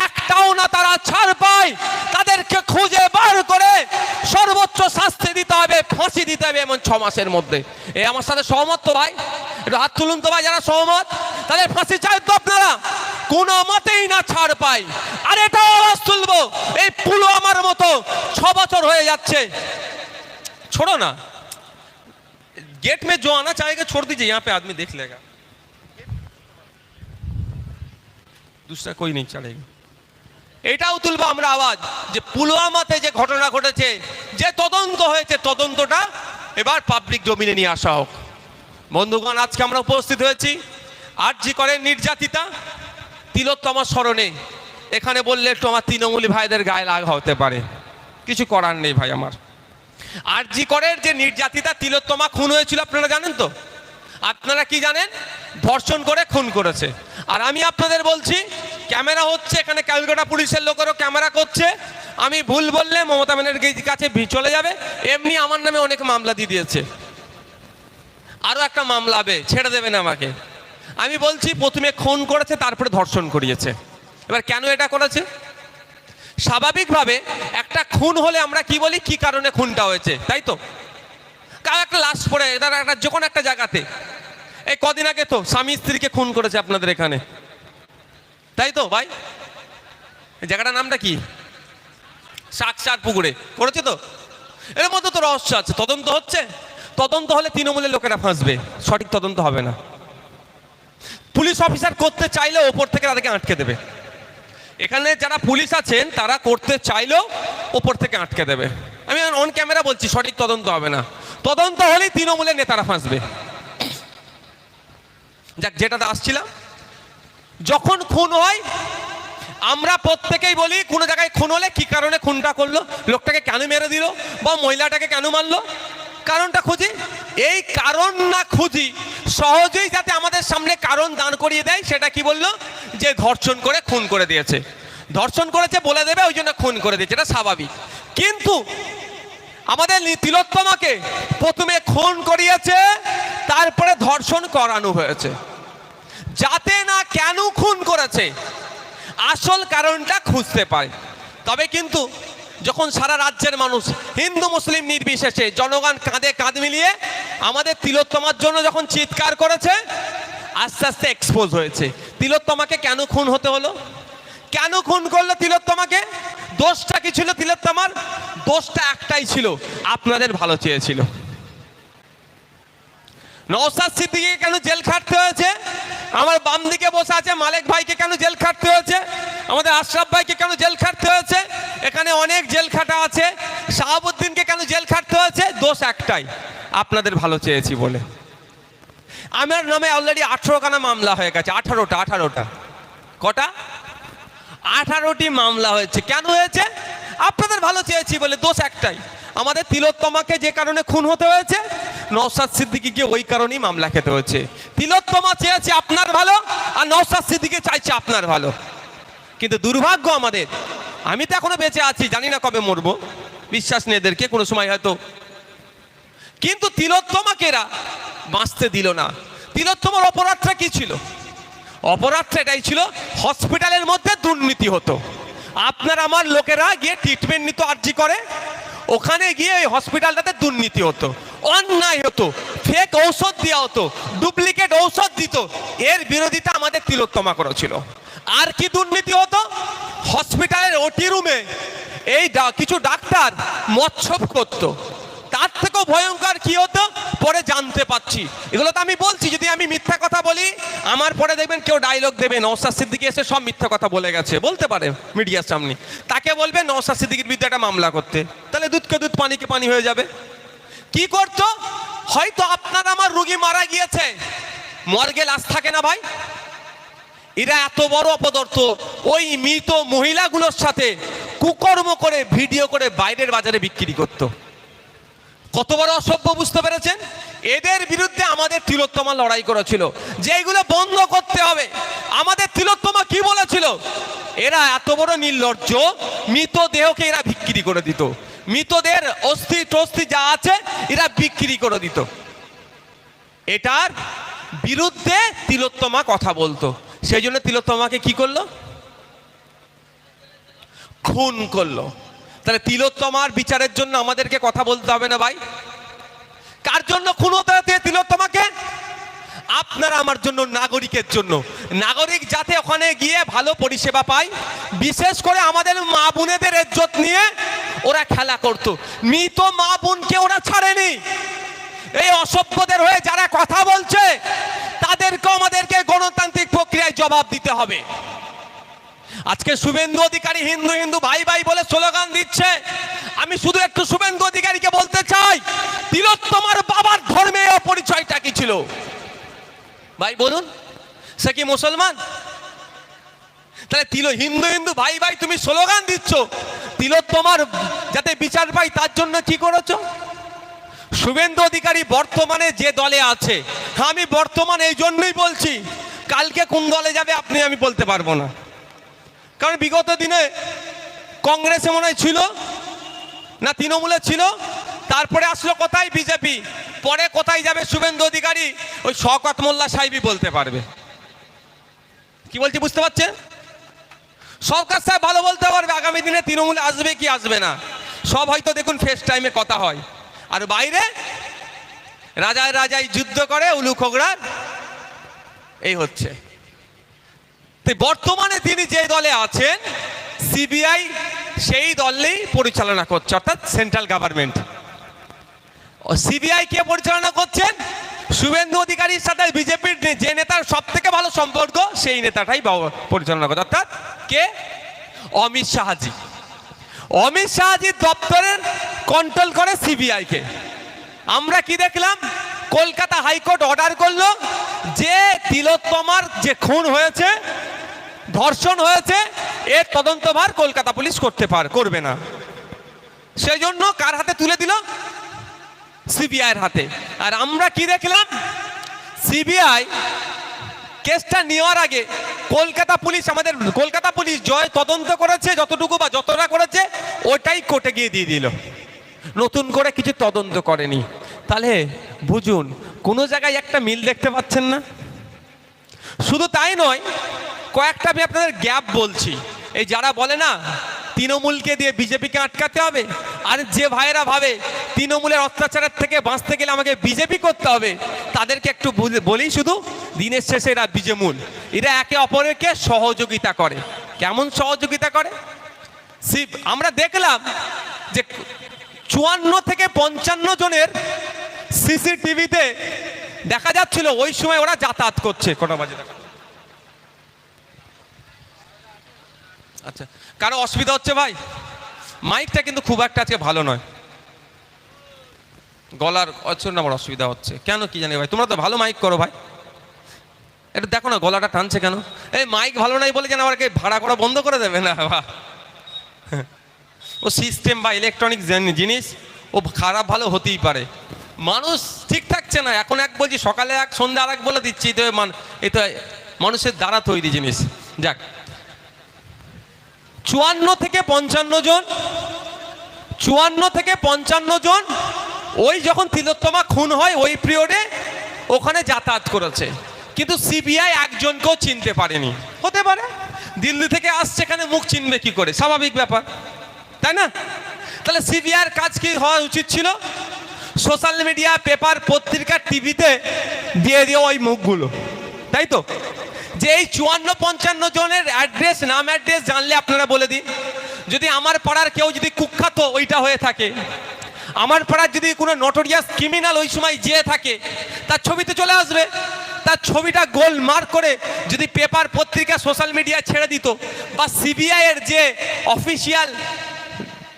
একটাও না তারা ছাড় পায়, তাদেরকে খুঁজে বার করে সর্বোচ্চ শাস্তি দিতে হবে, ফাঁসি দিতে হবে এমন 6 মাসের মধ্যে। এই আমার সাথে সহমত তো ভাই? একটু হাত তুলুন তো ভাই যারা সহমত। তাদের ফাঁসি চাই তো আপনারা? কোনো মতেই না ছাড় পাই। আর এটাও আওয়াজ তুলবো, এই পুলওয়ামার মতো 6 বছর হয়ে যাচ্ছে, छोड़ो ना, गेट में जो आना चाहेगा छोड़ दीजिए, यहाँ पे आदमी देख लेगा, दूसरा कोई नहीं चलेगा। এটাও তুলবো আমরা আওয়াজ যে পুলওয়ামাতে যে ঘটনা ঘটেছে, যে তদন্ত হয়েছে, তদন্তটা এবার পাবলিক ডোমিনে নিয়ে আসা হোক। বন্ধুগণ, আজকে আমরা উপস্থিত হয়েছি আরজি করের নির্যাতিতা তিলোত্তমার স্মরণে। এখানে বললে একটু আমার তৃণমূলী ভাইদের গায়ে লাগা হতে পারে, কিছু করার নেই ভাই আমার। আরজি করের যে নির্যাতিতা তিলোত্তমা খুন হয়েছিল আপনারা জানেন তো? আপনারা কি জানেন? ধর্ষণ করে খুন করেছে। আর আমি আপনাদের বলছি, ক্যামেরা হচ্ছে এখানে, ক্যালকাটা পুলিশের লোকেরও ক্যামেরা করছে। আমি ভুল বললে মমতা ব্যানার্জির কাছে চলে যাবে। এমনি আমার নামে অনেক মামলা দিয়ে দিয়েছে, আরও একটা মামলা হবে, ছেড়ে দেবেন আমাকে। আমি বলছি প্রথমে খুন করেছে, তারপরে ধর্ষণ করিয়েছে। এবার কেন এটা করেছে? স্বাভাবিকভাবে একটা খুন হলে আমরা কি বলি, কি কারণে খুনটা হয়েছে, তাই তো? কারো একটা লাশ পড়ে একটা যে কোনো একটা জায়গাতে, এই কদিন আগে তো স্বামী স্ত্রীকে খুন করেছে আপনাদের এখানে, তাই তো ভাই? এই জায়গাটার নামটা কি? শাকসার পুকুরে করেছে তো। এর মধ্যে তো রহস্য আছে, তদন্ত হচ্ছে। তদন্ত হলে তৃণমূলের লোকেরা ফাঁসবে, সঠিক তদন্ত হবে না। পুলিশ অফিসার করতে চাইলেও ওপর থেকে তাদেরকে আটকে দেবে। এখানে যারা পুলিশ আছেন তারা করতে চাইলেও ওপর থেকে আটকে দেবে। আমি অন ক্যামেরা বলছি, সঠিক তদন্ত হবে না। তদন্ত হলেই তৃণমূলের নেতারা ফাঁসবে। যাক, যেটাতে আসছিলাম, যখন খুন হয় আমরা প্রত্যেকেই বলি কোনো জায়গায় খুন হলে কি কারণে খুনটা করলো, লোকটাকে কেন মেরে দিল বা মহিলাটাকে কেন মারলো, কারণটা খুঁজি। এই কারণ না খুঁজি সহজেই যাতে আমাদের সামনে কারণ দাঁড় করিয়ে দেয়, সেটা কি বললো, যে ধর্ষণ করে খুন করে দিয়েছে, ধর্ষণ করেছে বলে দেবে, ওই জন্য খুন করে দিয়েছে, এটা স্বাভাবিক। কিন্তু আমাদের তিলোত্তমাকে প্রথমে খুন করিয়েছে, তারপরে ধর্ষণ করানো হয়েছে, যাতে না কেন খুন করেছে আসল কারণটা খুঁজতে পারে। তবে কিন্তু যখন সারা রাজ্যের মানুষ হিন্দু মুসলিম নির্বিশেষে জনগণ কাঁধে কাঁধ মিলিয়ে আমাদের তিলোত্তমার জন্য যখন চিৎকার করেছে, আস্তে আস্তে এক্সপোজ হয়েছে তিলোত্তমাকে কেন খুন হতে হলো, কেন খুন করলো তিলোত্তমাকে, দোষটা কি ছিল তিলোত্তমার, দোষটা একটাই ছিল, আপনাদের ভালো চেয়েছিল। নওশাদ সিদ্দিকীকে কেন জেল খাটতে হয়েছে, আমার বাম দিকে বসে আছে মালেক ভাইকে কেন জেল খাটতে হয়েছে, আমাদের আশরাফ ভাইকে কেন জেল খাটতে হয়েছে, এখানে অনেক জেল খাটা আছে, শাহাবুদ্দিনকে কেন জেল খাটতে হয়েছে, দোষ একটাই, আপনাদের ভালো চেয়েছি বলে। আমার নামে অলরেডি 18খানা মামলা হয়ে গেছে, 18টা কটা, 18টি মামলা হয়েছে। কেন হয়েছে, আপনাদের ভালো চেয়েছি বলে, দোষ একটাই, আমাদের তিলোত্তমাকে যে কারণে খুন হতে হয়েছে, নওশাদ সিদ্দিকীকে ওই কারণেই মামলা খেতে হয়েছে। তিলোত্তমা চেয়েছে আপনার ভালো, আর নওশাদ সিদ্দিকী চাইছে আপনার ভালো। কিন্তু দুর্ভাগ্য আমাদের, আমি তো এখনো বেঁচে আছি, জানি না কবে মরবো, বিশ্বাস নেই এদেরকে, কোনো সময় হয়তো, কিন্তু তিলোত্তমাকে এরা বাঁচতে দিল না। তিলোত্তমার অপরাধটা কি ছিল, অপরাধটা এটাই ছিল, হসপিটালের মধ্যে দুর্নীতি হতো, আপনার আমার লোকেরা গিয়ে ট্রিটমেন্ট নিত আরজি করে, ওখানে গিয়ে ওই হসপিটালটাতে দুর্নীতি হতো, অন্যায় হতো, ফেক ঔষধ দেওয়া হতো, ডুপ্লিকেট ঔষধ দিত, এর বিরোধিতা আমাদের তিলোত্তমা করেছিল। আর কি দুর্নীতি হতো, হসপিটালের ওটি রুমে এই কিছু ডাক্তার মৎসব করতো, তার থেকেও ভয়ঙ্কর কি হতো পরে জানতে পাচ্ছি, এগুলো তো আমি বলছি, যদি আমি মিথ্যা কথা বলি আমার পরে দেখবেন কেউ ডায়লগ দেবে, নওশাদ সিদ্দিকী এসে সব মিথ্যা কথা বলে গেছে, বলতে পারে মিডিয়ার সামনে, তাকে বলবে নওশাদ সিদ্দিকীর বিরুদ্ধে একটা মামলা করতে, তাহলে দুধকে দুধ পানিকে পানি হয়ে যাবে। কি করতো, হয়তো আপনার আমার রুগী মারা গিয়েছে, মর্গে লাশ থাকে না ভাই, এরা এত বড় অপদার্থ, ওই মৃত মহিলাগুলোর সাথে কুকর্ম করে ভিডিও করে বাইরের বাজারে বিক্রি করতো, কত বড় অসভ্য বুঝতে পেরেছেন। এদের বিরুদ্ধে আমাদের তিলোত্তমা লড়াই করেছিল যে এইগুলো বন্ধ করতে হবে। আমাদের তিলোত্তমা কি বলেছিল, এরা এত বড় নির্লজ্জ, মৃতদেহকে এরা বিক্রি করে দিত, মৃতদের অস্থি টস্থি যা আছে এরা বিক্রি করে দিত, এটার বিরুদ্ধে তিলোত্তমা কথা বলতো। সেই জন্য তিলোত্তমাকে কি করলো, খুন করলো। তাহলে তিলোত্তমার বিচারের জন্য আমাদেরকে কথা বলতে হবে না ভাই, কার জন্য খুন হতে হচ্ছে তিলোত্তমাকে, আপনার আমার জন্য, নাগরিকের জন্য, নাগরিক যাতে ওখানে গিয়ে ভালো পরিষেবা পায়। বিশেষ করে আমাদের মা বোনেদের ইজ্জত নিয়ে ওরা খেলা করতো, মৃত মা বোনকে ওরা ছাড়েনি। এই অসভ্যদের হয়ে যারা কথা বলছে তাদেরকে আমাদেরকে গণতান্ত্রিক প্রক্রিয়ায় জবাব দিতে হবে। আজকে শুভেন্দু অধিকারী হিন্দু হিন্দু ভাই ভাই বলে স্লোগান দিচ্ছে, আমি শুধু একটু শুভেন্দু অধিকারীকে বলতে চাই, তিলোত্তমার বাবার ধর্মের পরিচয়টা কি ছিল ভাই বলুন, সে কি মুসলমান? তাহলে হিন্দু হিন্দু ভাই ভাই তুমি স্লোগান দিচ্ছ, তিলোত্তমার যাতে বিচার পাই তার জন্য কি করেছো? শুভেন্দু অধিকারী বর্তমানে যে দলে আছে, আমি বর্তমান এই জন্যই বলছি, কালকে কোন দলে যাবে আপনি আমি বলতে পারবো না, কারণ বিগত দিনে কংগ্রেসে মনে হয় ছিল না, তৃণমূলে ছিল, তারপরে আসলো কোথায় বিজেপি, পরে কোথায় যাবে শুভেন্দু অধিকারী ওই শওকত মোল্লা সাহেবই বলতে পারবে। কি বলছি বুঝতে পারছেন? শওকত সাহেব ভালো বলতে পারবে আগামী দিনে তৃণমূলে আসবে কি আসবে না, সব হয়তো দেখুন ফেস টাইমে কথা হয়, আর বাইরে রাজায় রাজায় যুদ্ধ করে উলু খোগড়ার এই হচ্ছে। বর্তমানে তিনি যে দলে আছেন সিবিআই সেই দলেই পরিচালনা করছে, অর্থাৎ সেন্ট্রাল গভর্নমেন্ট। সিবিআই কে পরিচালনা করছেন? শুভেন্দু অধিকারীর সাথে বিজেপির যে নেতার সব থেকে ভালো সম্পর্ক সেই নেতাটাই পরিচালনা করছে, অর্থাৎ কে? অমিত শাহজি। অমিত শাহজির দপ্তরের কন্ট্রোল করে সিবিআই কে। আমরা কি দেখলাম, কলকাতা হাইকোর্ট অর্ডার করলো যে তিলোত্তমার যে খুন হয়েছে, ধর্ষণ হয়েছে, এর তদন্তভার কলকাতা পুলিশ করবে না। সেই জন্য কার হাতে তুলে দিল? সিবিআইয়ের হাতে। আর আমরা কি দেখলাম, সিবিআই কেসটা নেওয়ার আগে কলকাতা পুলিশ জয় তদন্ত করেছে যতটুকু বা যতটা করেছে ওটাই কোর্টে গিয়ে দিয়ে দিল, নতুন করে কিছু তদন্ত করেনি। তাহলে বুঝুন কোনো জায়গায় একটা মিল দেখতে পাচ্ছেন না। শুধু তাই নয়, কয়েকটা আমি আপনাদের গ্যাপ বলছি। এই যারা বলে না তৃণমূলকে দিয়ে বিজেপিকে আটকাতে হবে, আর যে ভাইয়েরা ভাবে তৃণমূলের অত্যাচারের থেকে বাঁচতে গেলে আমাকে বিজেপি করতে হবে, তাদেরকে একটু বলি, শুধু দিনের শেষে এরা বিজেমূল, এরা একে অপরকে সহযোগিতা করে। কেমন সহযোগিতা করে? আমরা দেখলাম যে 54 থেকে 55 জনের সিসিটিভিতে দেখা যাচ্ছিল ওই সময় ওরা যাতায়াত করছে। কটা বাজে দেখা? আচ্ছা, কারো অসুবিধা হচ্ছে ভাই? মাইকটা কিন্তু খুব একটা আজকে ভালো নয়, গলার জন্য আমার অসুবিধা হচ্ছে। কেন কি জানি ভাই, তোমরা তো ভালো মাইক করো ভাই, এটা দেখো না গলাটা টানছে কেন? এই মাইক ভালো নাই বলে যেন আমাকে ভাড়া করা বন্ধ করে দেবে না। ও সিস্টেম বা ইলেকট্রনিক জিনিস, ও খারাপ ভালো হতেই পারে। মানুষ ঠিক থাকছে না, এখন এক বলছি, সকালে এক, সন্ধ্যা আর এক বলে দিচ্ছি। এই তো মানুষের দ্বারা তৈরি জিনিস। যাক, 54 থেকে 55 জন ওই যখন তিলোত্তমা খুন হয় ওই পিরিয়ডে ওখানে যাতায়াত করেছে, কিন্তু সিবিআই একজনকেও চিনতে পারেনি। হতে পারে দিল্লি থেকে আসছে, এখানে মুখ চিনবে কি করে? স্বাভাবিক ব্যাপার, তাই না? তাহলে সিবিআইয়ের কাজ কি হওয়া উচিত ছিল? সোশ্যাল মিডিয়া, পেপার, পত্রিকা, টিভিতে দিয়ে ওই মুখগুলো, তাই তো? যে এই 54-55 জনের অ্যাড্রেস, নাম অ্যাড্রেস জানলে আপনারা বলে দিন। যদি আমার পাড়ার কেউ যদি কুখ্যাত ওইটা হয়ে থাকে, আমার পাড়ার যদি কোনো নটোরিয়াস ক্রিমিনাল ওই সময় যেয়ে থাকে, তার ছবিতে চলে আসবে। তার ছবিটা গোল মার্ক করে যদি পেপার, পত্রিকা, সোশ্যাল মিডিয়া ছেড়ে দিত, বা সিবিআই এর যে অফিসিয়াল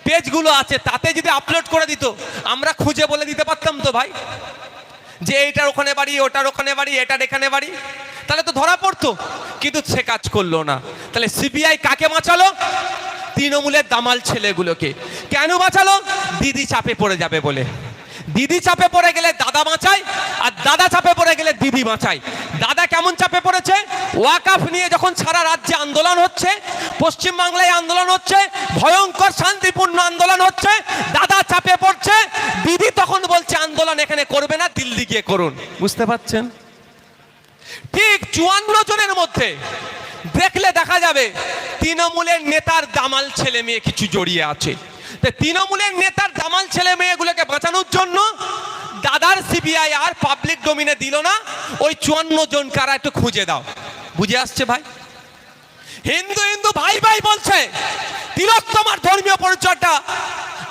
পেজগুলো আছে তাতে যদি আপলোড করে দিত, আমরা খুঁজে বলে দিতে পারতাম তো ভাই, যে এইটার ওখানে বাড়ি, ওটার ওখানে বাড়ি, এটার এখানে বাড়ি, তাহলে তো ধরা পড়তো। কিন্তু সে কাজ করলো না। তাহলে সিবিআই কাকে বাঁচালো? তৃণমূলের দামাল ছেলেগুলোকে। কেন বাঁচালো? দিদি চাপে পড়ে যাবে বলে। দিদি চাপে পড়ে গেলে দাদা বাঁচায়, আর দাদা চাপে পড়ে গেলে দিদি বাঁচায়। দাদা কেমন চাপে পড়েছে? ওয়াকফ নিয়ে যখন সারা রাজ্যে আন্দোলন হচ্ছে, পশ্চিমবাংলায় আন্দোলন হচ্ছে, ভয়ঙ্কর শান্তিপূর্ণ আন্দোলন হচ্ছে, দাদা চাপে পড়ছে, দিদি তখন বলছে আন্দোলন এখানে করবে না, দিল্লি গিয়ে করুন। বুঝতে পারছেন? ঠিক 54 জনের মধ্যে দেখলে দেখা যাবে তৃণমূলের নেতার দামাল ছেলে মেয়ে কিছু জড়িয়ে আছে। তৃণমূলের নেতার দামাল ছেলে মেয়েগুলোকে বাঁচানোর জন্য দাদার সিবিআই আর পাবলিক ডোমিনে দিল না। ওই 54 জন কারা একটু খুঁজে দাও। বুঝে আসছে ভাই? হিন্দু হিন্দু ভাই ভাই বলছে, তিলোত্তমার ধর্মীয় পরিচয়টা,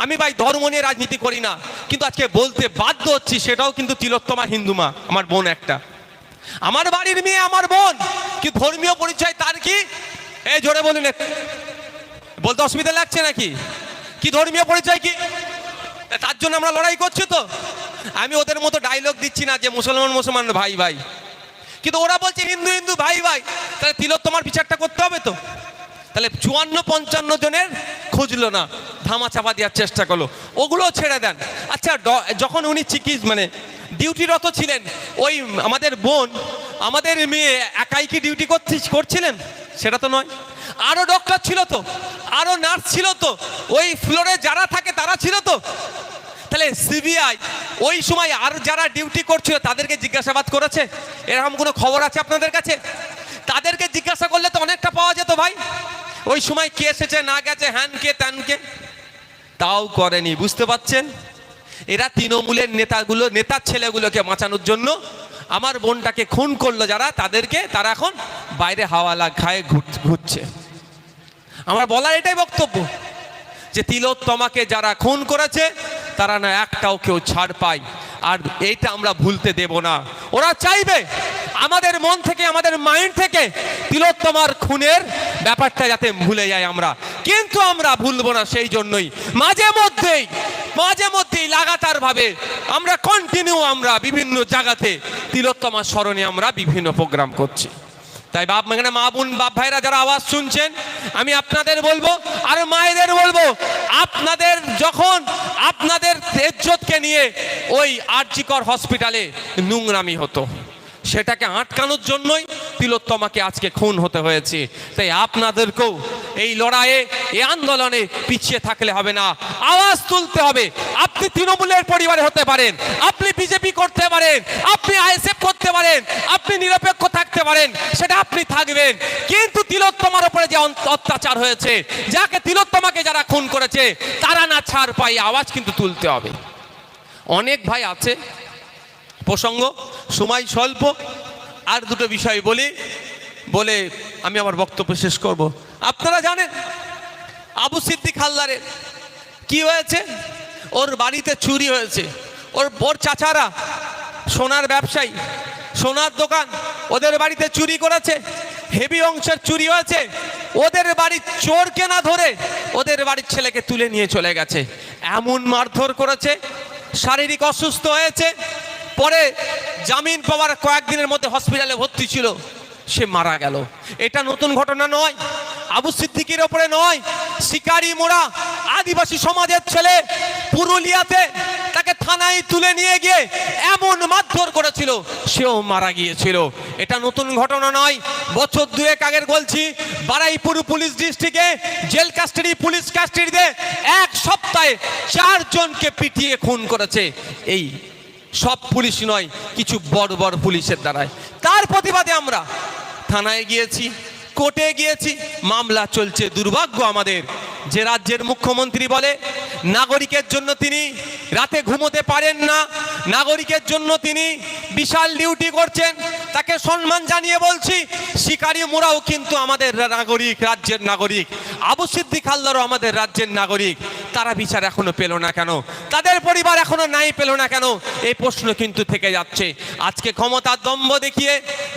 আমি ভাই ধর্ম নিয়ে রাজনীতি করি না, কিন্তু আজকে বলতে বাধ্য হচ্ছি, সেটাও কিন্তু তিলোত্তমা হিন্দু মা, আমার বোন একটা, আমার বাড়ির মেয়ে, আমার বোন। কি ধর্মীয় পরিচয় তার? কি এই জোরে বলুন, বলতে অসুবিধা লাগছে নাকি? কি ধর্মীয় পরিচয় কি? তার জন্য আমরা লড়াই করছি তো। আমি ওদের মতো ডায়লগ দিচ্ছি না যে মুসলমান ভাই ভাই, কিন্তু ওরা বলছে হিন্দু হিন্দু ভাই ভাই। তাহলে তিলোত্তমার বিচারটা করতে হবে তো। তাহলে 54-55 জনের খুঁজলো না, ধামা চাপা দেওয়ার চেষ্টা করলো, ওগুলো ছেড়ে দেন। আচ্ছা, যখন উনি ডিউটিরত ছিলেন, ওই আমাদের বোন, আমাদের মেয়ে একাই কি ডিউটি করছিলেন? সেটা তো নয়, আরো ডক্টর ছিল তো, আরো নার্স ছিল তো, ওই ফ্লোরে যারা থাকে তারা ছিল তো। তাহলে সিবিআই ওই সময় আর যারা ডিউটি করছিল তাদেরকে জিজ্ঞাসাবাদ করেছে? এরকম কোনো খবর আছে আপনাদের কাছে? তাদেরকে জিজ্ঞাসা করলে তো অনেকটা পাওয়া যেত ভাই, ওই সময় কে এসেছে না গেছে, হ্যান কে ত্যান কে। তাও করেনি। বুঝতে পারছেন? এরা তৃণমূলের নেতার ছেলেগুলোকে বাঁচানোর জন্য আমার বোনটাকে খুন করলো যারা, তারা এখন বাইরে হাওয়া খায় ঘুরছে। আমার বলার এটাই বক্তব্য যে তিলোত্তমাকে যারা খুন করেছে তারা না একটাও কেউ ছাড় পায়, আর এইটা আমরা ভুলতে দেব না। ওরা চাইবে আমাদের মন থেকে, আমাদের মাইন্ড থেকে তিলোত্তমার খুনের ব্যাপারটা যাতে ভুলে যায় আমরা, কিন্তু আমরা ভুলবো না। সেই জন্যই মাঝে মধ্যেই লাগাতার ভাবে আমরা কন্টিনিউ আমরা বিভিন্ন জায়গাতে তিলোত্তমার স্মরণে আমরা বিভিন্ন প্রোগ্রাম করছি। তাই এখানে মা বোন বাপ ভাইরা যারা আওয়াজ শুনছেন, আমি আপনাদের বলবো আর মায়েদের বলবো, আপনাদের যখন আপনাদের ইজ্জতকে নিয়ে ওই আরজিকর হসপিটালে নোংরামি হতো, সেটাকে আটকানোর জন্যই তিলোত্তমাকে আজকে খুন হতে হয়েছে। তাই আপনাদেরকেও এই লড়াইয়ে, এই আন্দোলনে পিছিয়ে থাকলে হবে না, আওয়াজ তুলতে হবে। আপনি তৃণমূলের পরিবারে হতে পারেন, আপনি বিজেপি করতে পারেন, আপনি আইএসএফ করতে পারেন, আপনি নিরপেক্ষ থাকতে পারেন, সেটা আপনি থাকবেন। কিন্তু তিলোত্তমার উপরে যে অত্যাচার হয়েছে, যাকে তিলোত্তমাকে যারা খুন করেছে, তারা না ছাড় পাই, আওয়াজ কিন্তু তুলতে হবে। অনেক ভাই আছে, প্রসঙ্গ সময় স্বল্প, আর দুটো বিষয় বলে আমি আমার বক্তব্য শেষ করব। আপনারা জানেন আবু সিদ্দিক হালদারের কি হয়েছে? ওর বাড়িতে চুরি হয়েছে। ওর চাচারা সোনার ব্যবসায়ী, সোনার দোকান, ওদের বাড়িতে চুরি করেছে, হেভি অংশের চুরি হয়েছে। ওদের বাড়ির চোরকে না ধরে ওদের বাড়ির ছেলেকে তুলে নিয়ে চলে গেছে, এমন মারধর করেছে, শারীরিক অসুস্থ হয়েছে। পরে জামিন পাওয়ার কয়েকদিনের মধ্যে হসপিটালে ভর্তি ছিল, সে মারা গেল। এটা নতুন ঘটনা নয়, আবু সিদ্দিকের ওপরে নয়, শিকারি মোড়া আদিবাসী সমাজের ছেলে পুরুলিয়াতে তাকে থানায় তুলে নিয়ে গিয়ে এমন মারধর করেছিল, সেও মারা গিয়েছিল। এটা নতুন ঘটনা নয়, বছর দুয়েক আগের বলছি, বারুইপুর পুলিশ ডিস্ট্রিক্টে জেল কাস্টাডি, পুলিশ কাস্টাডিতে এক সপ্তাহে 4 জনকে পিটিয়ে খুন করেছে। এই সব পুলিশ নয়, কিছু বড় বড় পুলিশের দ্বারায়। তার প্রতিবাদে আমরা থানায় গিয়েছি, কোর্টে গিয়েছি, মামলা চলছে। দুর্ভাগ্য আমাদের যে রাজ্যের মুখ্যমন্ত্রী বলে নাগরিকের জন্য তিনি রাতে ঘুমোতে পারেন না, নাগরিকের জন্য তিনি বিশাল ডিউটি করছেন, তাকে সম্মান জানিয়ে বলছি, শিকারি মোরাও কিন্তু আমাদের নাগরিক, রাজ্যের নাগরিক। আবু সিদ্দিক হালদারও আমাদের রাজ্যের নাগরিক। তারা বিচার এখনো পেল না কেন? তাদের পরিবার এখনো নাই পেল না কেন? এই প্রশ্ন কিন্তু থেকে যাচ্ছে। আজকে ক্ষমতার দম্ভ দেখিয়ে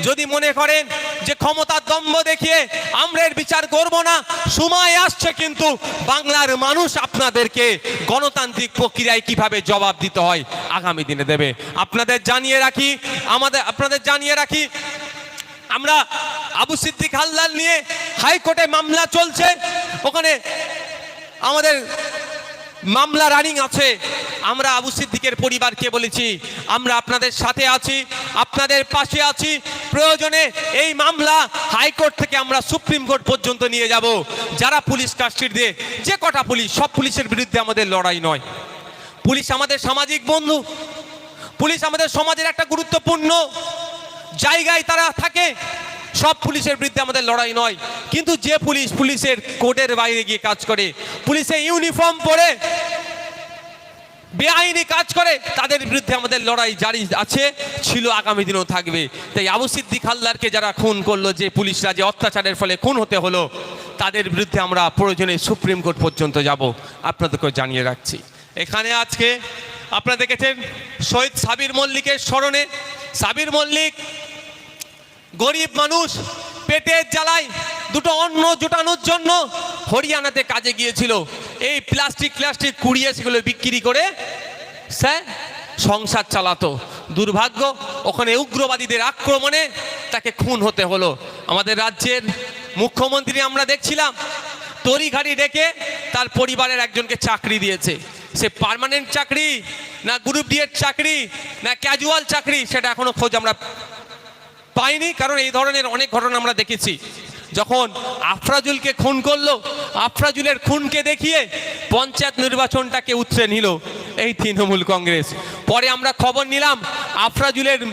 যদি মনে করেন যে ক্ষমতার দম্ভ দেখিয়ে আমরা এর বিচার করব না, সময় আসছে কিন্তু বাংলার মানুষ আপনাদেরকে গণতান্ত্রিক প্রক্রিয়ায় কিভাবে জবাব দিতে হয় আগামী দিনে দেবে। আপনাদের জানিয়ে রাখি আমরা আবু সিদ্দিক হালদার নিয়ে হাইকোর্টে মামলা চলছে, ওখানে আমাদের মামলা রানিং আছে। আমরা আবু সিদ্দিকের পরিবারকে বলেছি, আমরা আপনাদের সাথে আছি, আপনাদের পাশে আছি। প্রয়োজনে এই মামলা হাইকোর্ট থেকে আমরা সুপ্রিম কোর্ট পর্যন্ত নিয়ে যাব। যারা পুলিশ কাস্টাডিতে, যে কটা পুলিশ, সব পুলিশের বিরুদ্ধে আমাদের লড়াই নয়। পুলিশ আমাদের সামাজিক বন্ধু, পুলিশ আমাদের সমাজের একটা গুরুত্বপূর্ণ জায়গায় তারা থাকে। সব পুলিশের বিরুদ্ধে আমাদের লড়াই নয়, কিন্তু যে পুলিশের কোর্টের বাইরে গিয়ে কাজ করে, পুলিশের ইউনিফর্ম পরে বেআইনি কাজ করে, তাদের বিরুদ্ধে আমাদের লড়াই জারি আছে, ছিল, আগামী দিনেও থাকবে। তাই আবু সিদ্দিক হালদারকে যারা খুন করলো, যে পুলিশরা যে অত্যাচারের ফলে খুন হতে হলো, তাদের বিরুদ্ধে আমরা প্রয়োজনে সুপ্রিম কোর্ট পর্যন্ত যাব, আপনাদেরকে জানিয়ে রাখছি। এখানে আজকে আপনারা দেখেছেন শহীদ সাবির মল্লিকের স্মরণে, সাবির মল্লিক গরিব মানুষ, পেটের জ্বালায় দুটো অন্ন জোটানোর জন্য হরিয়ানাতে কাজে গিয়েছিল। এই প্লাস্টিক কুড়িয়ে সেগুলো বিক্রি করে সে সংসার চালাতো। দুর্ভাগ্য, ওখানে উগ্রবাদীদের আক্রমণে তাকে খুন হতে হলো। আমাদের রাজ্যের মুখ্যমন্ত্রী আমরা দেখছিলাম তড়িঘড়ি ডেকে তার পরিবারের একজনকে চাকরি দিয়েছে। সে পার্মানেন্ট চাকরি না গ্রুপ ডি এর চাকরি না ক্যাজুয়াল চাকরি, সেটা এখনো খোঁজ আমরা পাইনি। কারণ এই ধরনের অনেক ঘটনা আমরা দেখেছি। যখন আফরাজুলকে খুন করলো, আফরাজুলের খুনকে দেখিয়ে পঞ্চায়েত নির্বাচনটাকে উৎরে নিল এই তৃণমূল কংগ্রেস। পরে আমরা খবর নিলাম আফরাজুলের